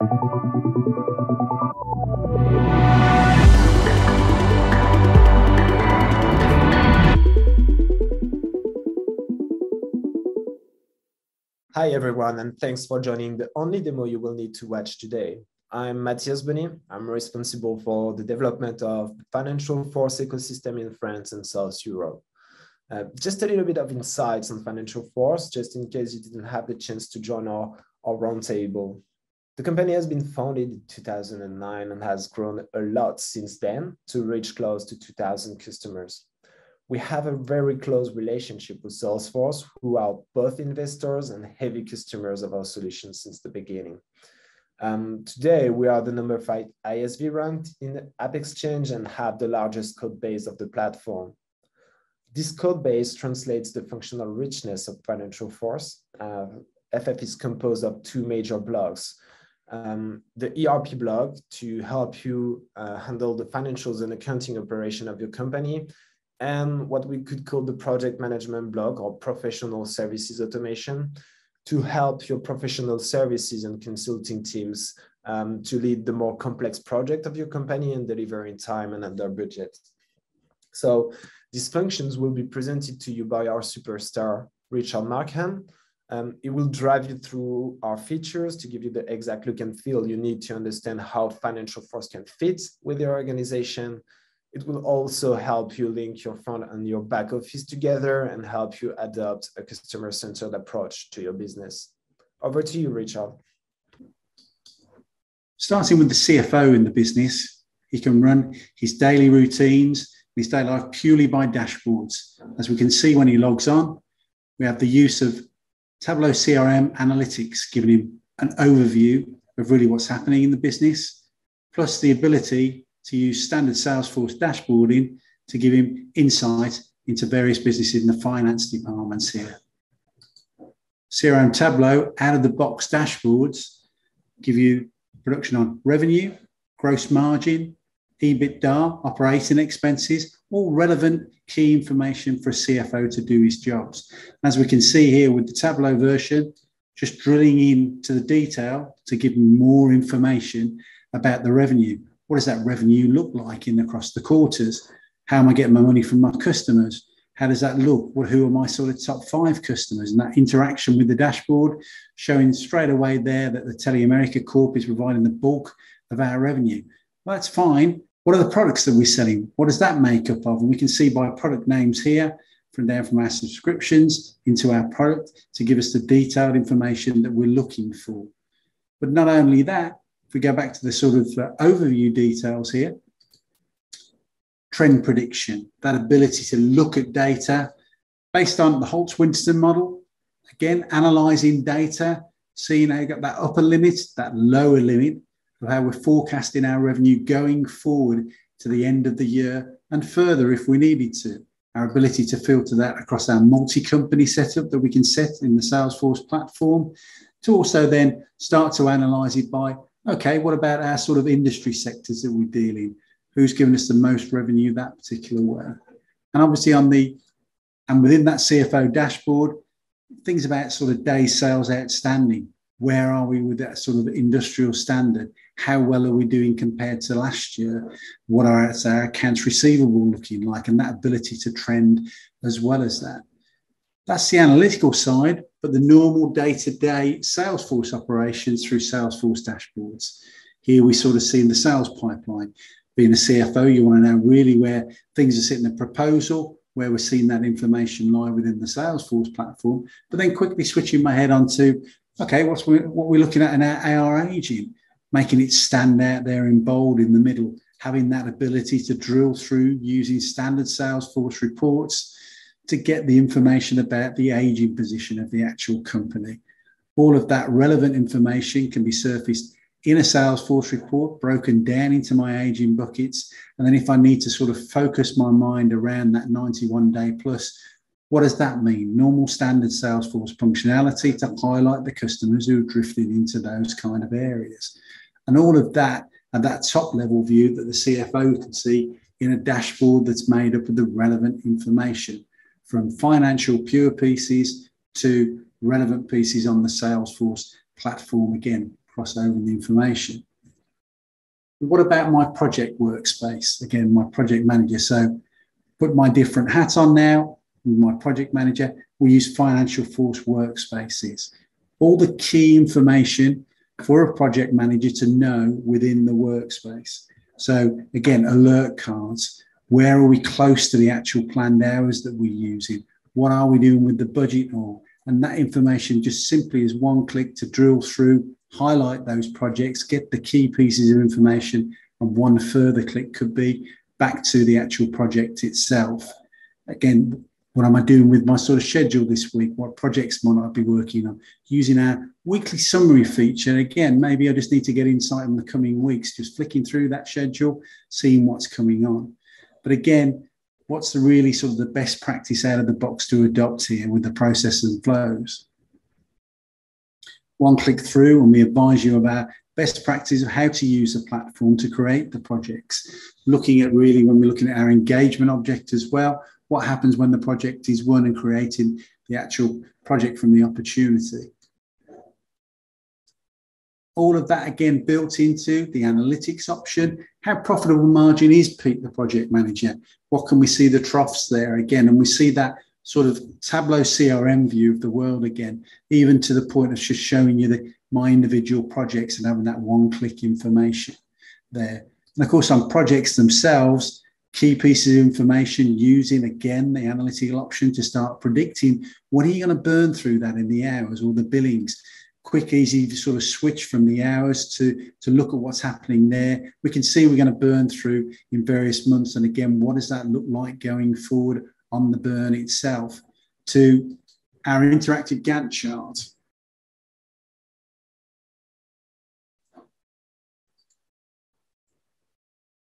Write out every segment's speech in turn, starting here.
Hi everyone, and thanks for joining the only demo you will need to watch today. I'm Matthias Bonny. I'm responsible for the development of the financial force ecosystem in France and South Europe. Just a little bit of insights on financial force, just in case you didn't have the chance to join our roundtable. The company has been founded in 2009 and has grown a lot since then to reach close to 2,000 customers. We have a very close relationship with Salesforce, who are both investors and heavy customers of our solutions since the beginning. Today, we are the number 5 ISV ranked in App Exchange and have the largest code base of the platform. This code base translates the functional richness of financial force. FF is composed of 2 major blocks. The ERP block to help you handle the financials and accounting operation of your company, and what we could call the project management block or professional services automation to help your professional services and consulting teams to lead the more complex project of your company and deliver in time and under budget. So these functions will be presented to you by our superstar, Richard Markham. It will drive you through our features to give you the exact look and feel you need to understand how financial force can fit with your organization. It will also help you link your front and your back office together and help you adopt a customer-centered approach to your business. Over to you, Richard. Starting with the CFO in the business, he can run his daily routines, his daily life purely by dashboards. As we can see when he logs on, we have the use of Tableau CRM Analytics, giving him an overview of really what's happening in the business, plus the ability to use standard Salesforce dashboarding to give him insight into various businesses in the finance departments here. CRM Tableau out-of-the-box dashboards give you production on revenue, gross margin, EBITDA, operating expenses, all relevant key information for a CFO to do his jobs. As we can see here with the Tableau version, just drilling into the detail to give him more information about the revenue. What does that revenue look like across the quarters? How am I getting my money from my customers? How does that look? Who are my sort of top 5 customers? And that interaction with the dashboard showing straight away there that the Teleamerica Corp is providing the bulk of our revenue. Well, that's fine. What are the products that we're selling? What does that make up of? And we can see by product names here, from our subscriptions into our product to give us the detailed information that we're looking for. But not only that, if we go back to the sort of overview details here, trend prediction, that ability to look at data based on the Holtz-Winston model, again, analysing data, seeing how you got that upper limit, that lower limit of how we're forecasting our revenue going forward to the end of the year and further if we needed to. Our ability to filter that across our multi-company setup that we can set in the Salesforce platform to also then start to analyse it by okay, what about our sort of industry sectors that we deal in? Who's giving us the most revenue that particular way? And obviously within that CFO dashboard, things about sort of day sales outstanding. Where are we with that sort of industrial standard? How well are we doing compared to last year? What are our accounts receivable looking like? And that ability to trend as well as that. That's the analytical side, but the normal day-to-day Salesforce operations through Salesforce dashboards. Here we sort of see in the sales pipeline. Being a CFO, you want to know really where things are sitting in the proposal, where we're seeing that information live within the Salesforce platform, but then quickly switching my head onto, okay, what we're looking at in our AR aging, making it stand out there in bold in the middle, having that ability to drill through using standard Salesforce reports to get the information about the aging position of the actual company. All of that relevant information can be surfaced in a Salesforce report, broken down into my aging buckets. And then if I need to sort of focus my mind around that 91 day plus, what does that mean? Normal standard Salesforce functionality to highlight the customers who are drifting into those kind of areas. And all of that at that top level view that the CFO can see in a dashboard that's made up of the relevant information, from financial pure pieces to relevant pieces on the Salesforce platform, again, cross over the information. What about my project workspace? Again, my project manager. So put my different hat on now with my project manager. We use Financial Force workspaces. All the key information for a project manager to know within the workspace. So again, alert cards. Where are we close to the actual planned hours that we're using? What are we doing with the budget? And that information just simply is one click to drill through, highlight those projects, get the key pieces of information, and one further click could be back to the actual project itself. Again, what am I doing with my sort of schedule this week? What projects might I be working on? Using our weekly summary feature. Again, maybe I just need to get insight in the coming weeks, just flicking through that schedule, seeing what's coming on. But again, what's the really sort of the best practice out of the box to adopt here with the processes and flows? One click through and we advise you about best practice of how to use the platform to create the projects. Looking at really when we're looking at our engagement object as well, what happens when the project is won and creating the actual project from the opportunity. All of that again built into the analytics option. How profitable margin is Pete, the project manager? What can we see the troughs there again? And we see that sort of Tableau CRM view of the world again, even to the point of just showing you my individual projects and having that one-click information there. And of course, on projects themselves, key pieces of information using, again, the analytical option to start predicting what are you going to burn through that in the hours or the billings. Quick, easy to sort of switch from the hours to look at what's happening there. We can see we're going to burn through in various months. And again, what does that look like going forward on the burn itself? To our interactive Gantt chart.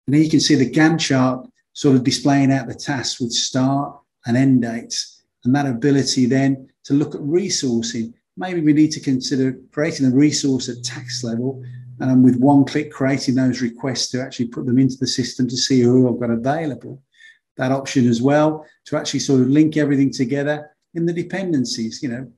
And here you can see the Gantt chart sort of displaying out the tasks with start and end dates. And that ability then to look at resourcing. Maybe we need to consider creating a resource at tax level and with one click creating those requests to actually put them into the system to see who I've got available. That option as well to actually sort of link everything together in the dependencies. You know,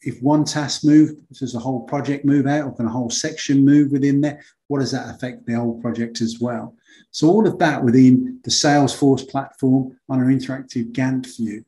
if one task move, does the whole project move out, or can a whole section move within there? What does that affect the whole project as well? So all of that within the Salesforce platform on our interactive Gantt view.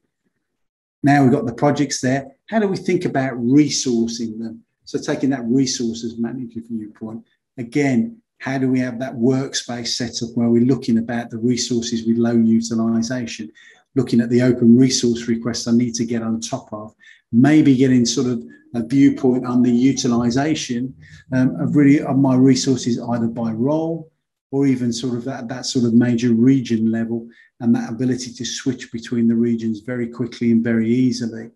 Now we've got the projects there. How do we think about resourcing them? So taking that resources manager viewpoint, again, how do we have that workspace set up where we're looking about the resources with low utilization, looking at the open resource requests I need to get on top of, maybe getting sort of a viewpoint on the utilization of my resources either by role or even sort of that sort of major region level, and that ability to switch between the regions very quickly and very easily.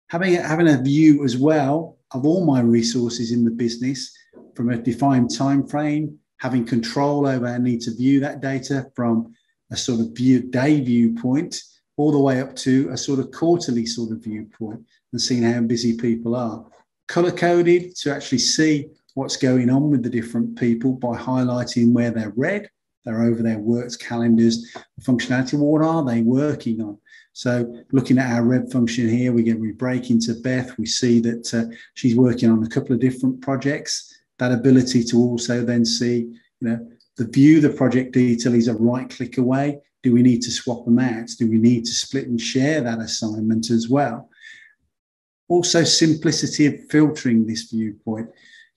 Having a view as well of all my resources in the business from a defined time frame, having control over our need to view that data from a sort of day viewpoint all the way up to a sort of quarterly sort of viewpoint and seeing how busy people are. Color coded to actually see what's going on with the different people by highlighting where they're red, they're over their works calendars, the functionality, what are they working on? So looking at our red function here, we break into Beth, we see that she's working on a couple of different projects. That ability to also then see, the view the project detail is a right click away. Do we need to swap them out? Do we need to split and share that assignment as well? Also, simplicity of filtering this viewpoint.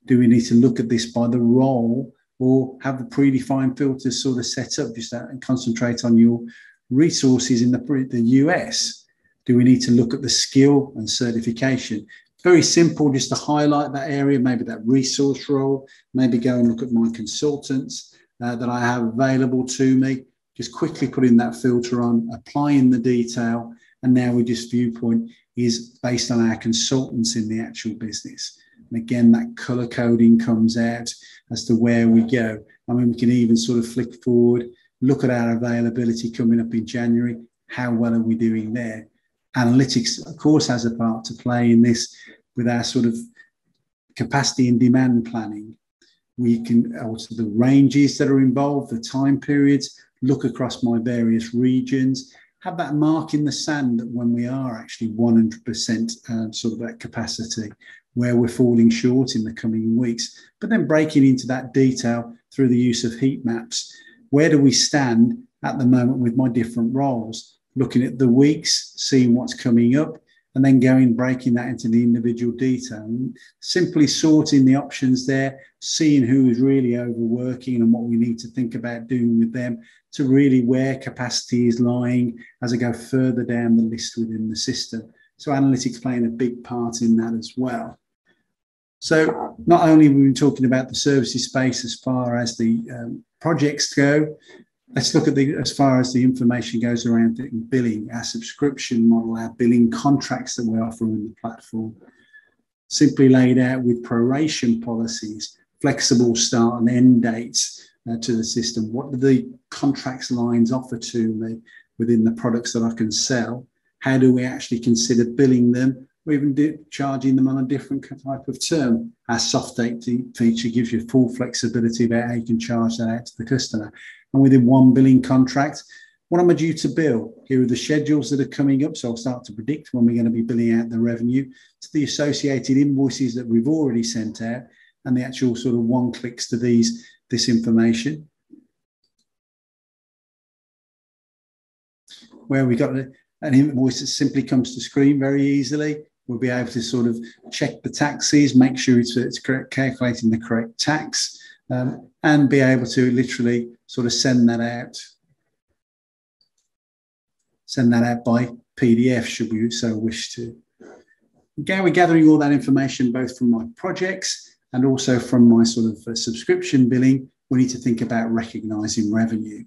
Do we need to look at this by the role or have the predefined filters sort of set up just and concentrate on your resources in the US? Do we need to look at the skill and certification? Very simple, just to highlight that area, maybe that resource role, maybe go and look at my consultants that I have available to me, just quickly putting that filter on, applying the detail, and now we just viewpoint is based on our consultants in the actual business. And again, that color coding comes out as to where we go. I mean, we can even sort of flick forward, look at our availability coming up in January. How well are we doing there? Analytics, of course, has a part to play in this with our sort of capacity and demand planning. We can alter the ranges that are involved, the time periods, look across my various regions, have that mark in the sand that when we are actually 100% sort of at capacity, where we're falling short in the coming weeks, but then breaking into that detail through the use of heat maps. Where do we stand at the moment with my different roles? Looking at the weeks, seeing what's coming up, and then breaking that into the individual detail. And simply sorting the options there, seeing who is really overworking and what we need to think about doing with them to really where capacity is lying as I go further down the list within the system. So analytics playing a big part in that as well. So not only have we been talking about the services space as far as the projects go, let's look at as far as the information goes around billing, our subscription model, our billing contracts that we're offering in the platform. Simply laid out with proration policies, flexible start and end dates to the system. What do the contracts lines offer to me within the products that I can sell? How do we actually consider billing them or even charging them on a different type of term? Our soft date feature gives you full flexibility about how you can charge that out to the customer. And within one billing contract, what am I due to bill? Here are the schedules that are coming up. So I'll start to predict when we're going to be billing out the revenue, to the associated invoices that we've already sent out, and the actual sort of one clicks to this information. Where we got an invoice that simply comes to screen very easily. We'll be able to sort of check the taxes, make sure it's correct, calculating the correct tax, and be able to literally sort of send that out by PDF, should we so wish to. Again, we're gathering all that information both from my projects and also from my sort of subscription billing. We need to think about recognizing revenue.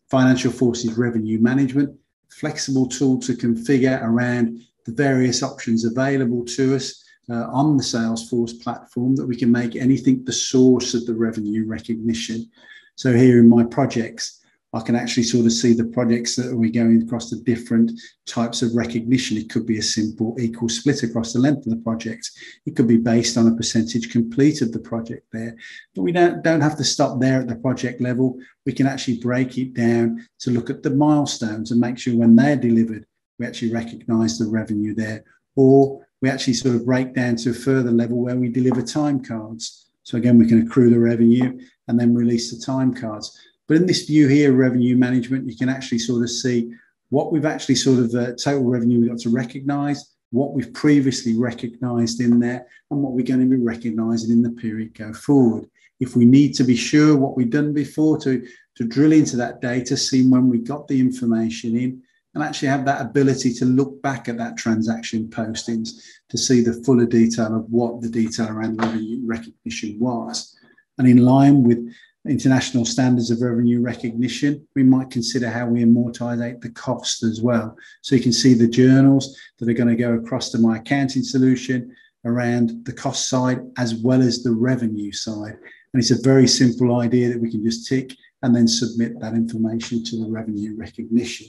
Financial Forces revenue management, flexible tool to configure around the various options available to us on the Salesforce platform, that we can make anything the source of the revenue recognition. So here in my projects, I can actually sort of see the projects that we're going across the different types of recognition. It could be a simple equal split across the length of the project. It could be based on a percentage complete of the project there. But we don't have to stop there at the project level. We can actually break it down to look at the milestones and make sure when they're delivered, we actually recognize the revenue there. Or we actually sort of break down to a further level where we deliver time cards. So again, we can accrue the revenue and then release the time cards. But in this view here, revenue management, you can actually sort of see what we've actually sort of total revenue we've got to recognize, what we've previously recognized in there, and what we're going to be recognizing in the period go forward. If we need to be sure what we've done before to drill into that data, see when we got the information in, and actually have that ability to look back at that transaction postings to see the fuller detail of what the detail around revenue recognition was. And in line with international standards of revenue recognition, we might consider how we amortize the cost as well. So you can see the journals that are going to go across to my accounting solution around the cost side as well as the revenue side. And it's a very simple idea that we can just tick and then submit that information to the revenue recognition.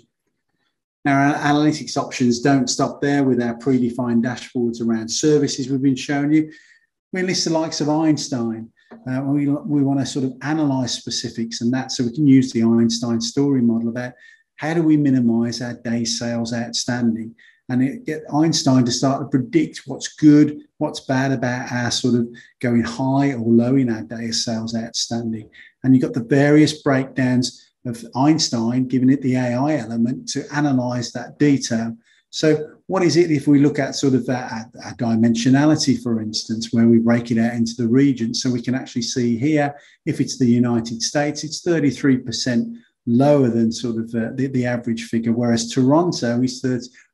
Now, our analytics options don't stop there with our predefined dashboards around services we've been showing you. We enlist the likes of Einstein. We want to sort of analyze specifics and that, so we can use the Einstein story model about how do we minimize our day sales outstanding, and get Einstein to start to predict what's good, what's bad about our sort of going high or low in our day sales outstanding. And you've got the various breakdowns of Einstein, giving it the AI element to analyze that detail. So what is it if we look at sort of our dimensionality, for instance, where we break it out into the regions? So we can actually see here, if it's the United States, it's 33% lower than sort of the average figure, whereas Toronto is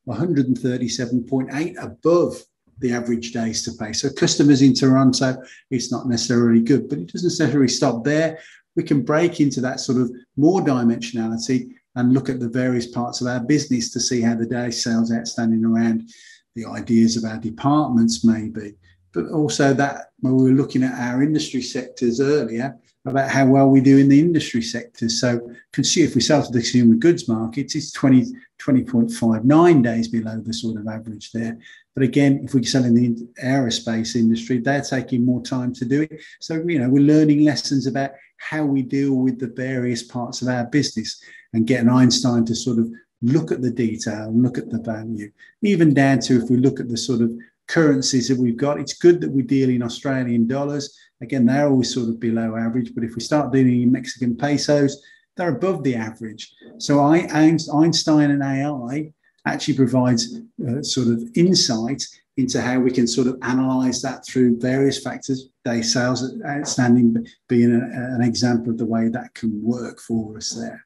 137.8 above the average days to pay. So customers in Toronto, it's not necessarily good, but it doesn't necessarily stop there. We can break into that sort of more dimensionality and look at the various parts of our business to see how the day sales outstanding around the ideas of our departments maybe. But also that when we were looking at our industry sectors earlier, about how well we do in the industry sectors. So if we sell to the consumer goods markets, it's 20.59 days below the sort of average there. But again, if we sell in the aerospace industry, they're taking more time to do it. So, we're learning lessons about how we deal with the various parts of our business and getting Einstein to sort of look at the detail, look at the value, even down to if we look at the sort of currencies that we've got. It's good that we deal in Australian dollars. Again, they're always sort of below average, but if we start dealing in Mexican pesos, they're above the average. So Einstein and AI actually provides sort of insight into how we can sort of analyze that through various factors. Day sales outstanding being an example of the way that can work for us there.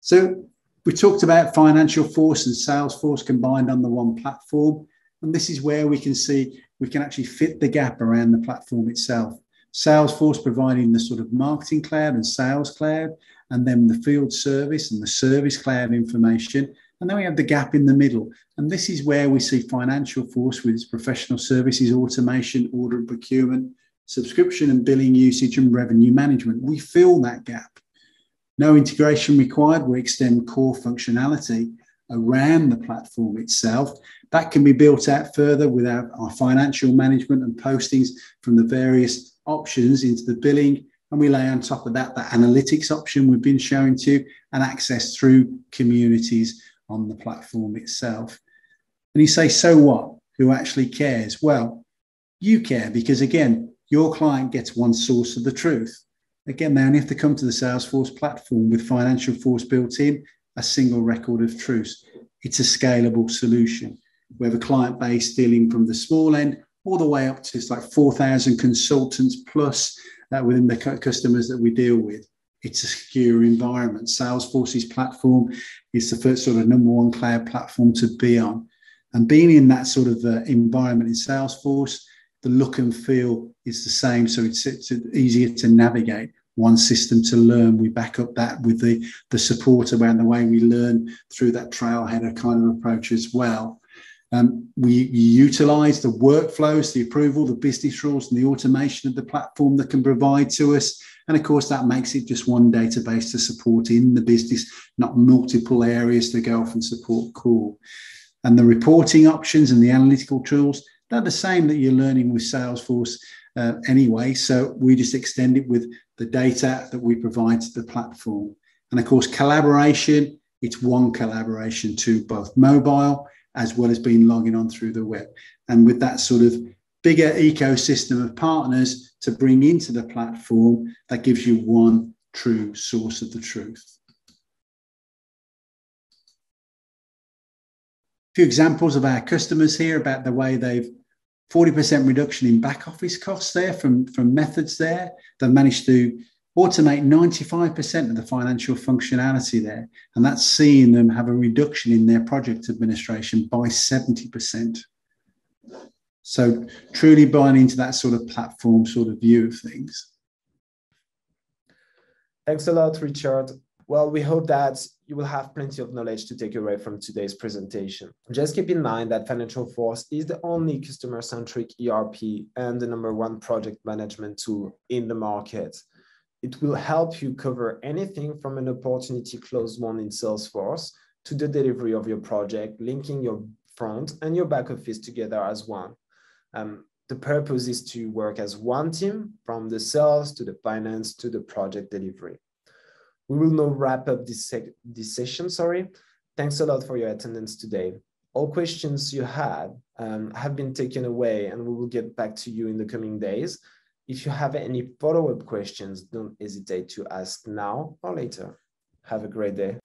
So we talked about Financial Force and Salesforce combined on the one platform. And this is where we can see we can actually fit the gap around the platform itself. Salesforce providing the sort of marketing cloud and sales cloud, and then the field service and the service cloud information. And then we have the gap in the middle. And this is where we see Financial Force with its professional services, automation, order and procurement, subscription and billing usage, and revenue management. We fill that gap. No integration required. We extend core functionality around the platform itself. That can be built out further with our financial management and postings from the various options into the billing. And we lay on top of that the analytics option we've been showing to you, and access through communities on the platform itself. And you say, so what? Who actually cares? Well, you care, because again, your client gets one source of the truth. Again, they only have to come to the Salesforce platform with Financial Force built in, a single record of truth. It's a scalable solution. We have a client base dealing from the small end all the way up to like 4,000 consultants plus within the customers that we deal with. It's a secure environment. Salesforce's platform is the first sort of #1 cloud platform to be on. And being in that sort of environment in Salesforce, the look and feel is the same. So it's easier to navigate. One system to learn. We back up that with the support around the way we learn through that trailheader kind of approach as well. We utilize the workflows, the approval, the business rules, and the automation of the platform that can provide to us. And of course, that makes it just one database to support in the business, not multiple areas to go off and support core. And the reporting options and the analytical tools, they're the same that you're learning with Salesforce anyway. So we just extend it with the data that we provide to the platform. And of course, collaboration, it's one collaboration to both mobile as well as being logging on through the web. And with that sort of bigger ecosystem of partners to bring into the platform, that gives you one true source of the truth. A few examples of our customers here about the way they've 40% reduction in back office costs there from methods there. They've managed to automate 95% of the financial functionality there. And that's seeing them have a reduction in their project administration by 70%. So truly buying into that sort of platform sort of view of things. Thanks a lot, Richard. Well, we hope that you will have plenty of knowledge to take away from today's presentation. Just keep in mind that Financial Force is the only customer-centric ERP and the #1 project management tool in the market. It will help you cover anything from an opportunity closed won in Salesforce to the delivery of your project, linking your front and your back office together as one. The purpose is to work as one team from the sales to the finance to the project delivery. We will now wrap up this session. Thanks a lot for your attendance today. All questions you had have been taken away, and we will get back to you in the coming days. If you have any follow-up questions, don't hesitate to ask now or later. Have a great day.